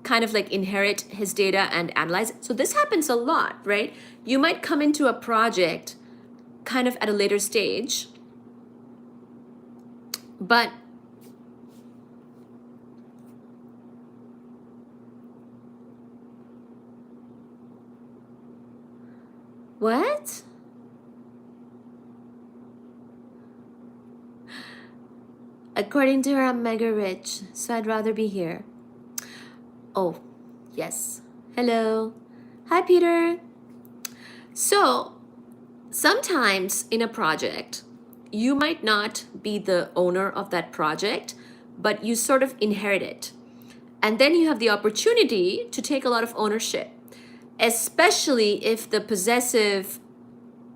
kind of like inherit his data and analyze it. So this happens a lot, right? You might come into a project kind of at a later stage, but what? According to her, I'm mega rich, so I'd rather be here. Oh, yes. Hello. Hi, Peter. So, sometimes in a project, you might not be the owner of that project, but you sort of inherit it. And then you have the opportunity to take a lot of ownership, especially if the possessive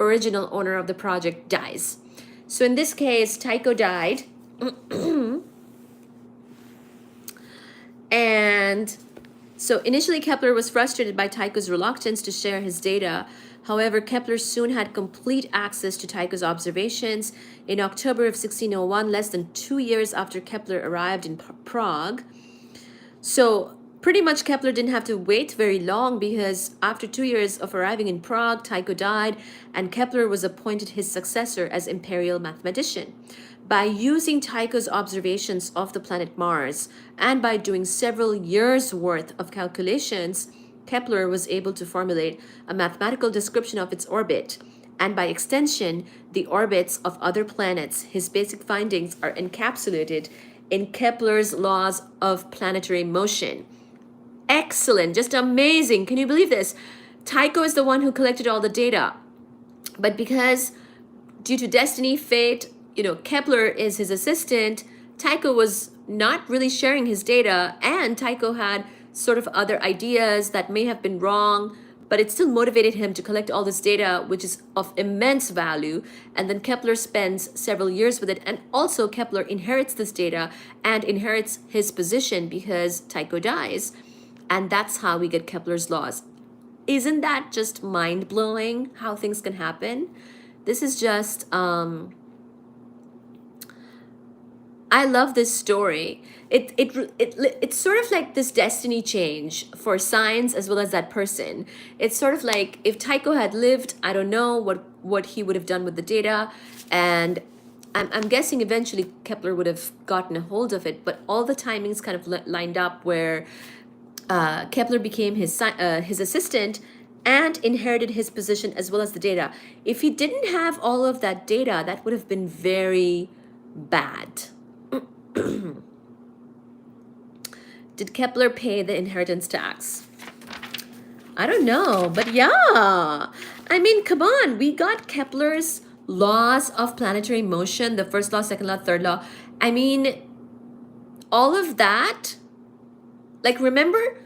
original owner of the project dies. So in this case, Tycho died. And so initially Kepler was frustrated by Tycho's reluctance to share his data. However, Kepler soon had complete access to Tycho's observations. In October of 1601, less than 2 years after Kepler arrived in Prague. So pretty much Kepler didn't have to wait very long, because after 2 years of arriving in Prague, Tycho died and Kepler was appointed his successor as imperial mathematician. By using Tycho's observations of the planet Mars and by doing several years' worth of calculations, Kepler was able to formulate a mathematical description of its orbit, and by extension, the orbits of other planets. His basic findings are encapsulated in Kepler's laws of planetary motion. Excellent, just amazing. Can you believe this? Tycho is the one who collected all the data, but because due to destiny, fate, Kepler is his assistant, Tycho was not really sharing his data, and Tycho had sort of other ideas that may have been wrong, but it still motivated him to collect all this data, which is of immense value. And then Kepler spends several years with it, and also Kepler inherits this data and inherits his position because Tycho dies. And that's how we get Kepler's laws. Isn't that just mind-blowing how things can happen? This is just I love this story. It's sort of like this destiny change for science as well as that person. It's sort of like if Tycho had lived, I don't know what he would have done with the data, and I'm guessing eventually Kepler would have gotten a hold of it, but all the timings kind of lined up where Kepler became his assistant and inherited his position as well as the data. If he didn't have all of that data, that would have been very bad. Did Kepler pay the inheritance tax? I don't know, but yeah. I mean, come on. We got Kepler's laws of planetary motion, the first law, second law, third law. I mean, all of that. Like, remember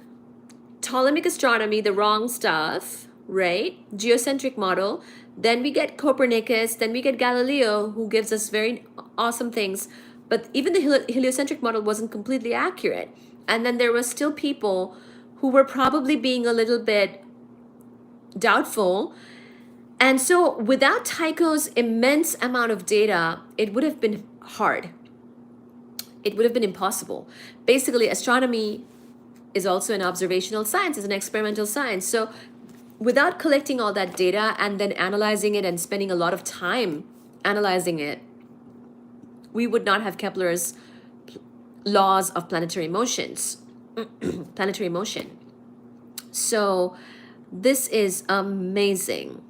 Ptolemaic astronomy, the wrong stuff, right? Geocentric model. Then we get Copernicus. Then we get Galileo, who gives us very awesome things. But even the heliocentric model wasn't completely accurate. And then there were still people who were probably being a little bit doubtful. And so without Tycho's immense amount of data, it would have been hard. It would have been impossible. Basically, astronomy is also an observational science, it's an experimental science. So without collecting all that data and then analyzing it and spending a lot of time analyzing it, we would not have Kepler's laws of planetary motions, planetary motion. So this is amazing.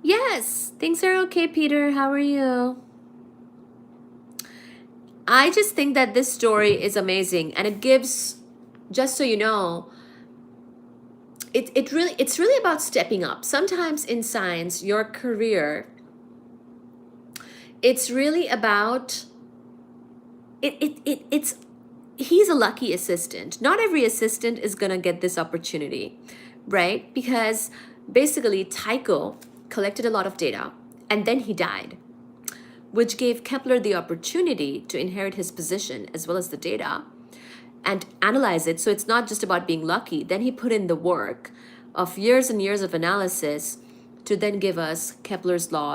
Yes, things are okay, Peter. How are you? I just think that this story is amazing, and it gives, just so you know, it's really about stepping up. Sometimes in science, your career, it's really about it's he's a lucky assistant. Not every assistant is gonna get this opportunity, right? Because basically Tycho collected a lot of data and then he died, which gave Kepler the opportunity to inherit his position as well as the data and analyze it. So it's not just about being lucky. Then he put in the work of years and years of analysis to then give us Kepler's law.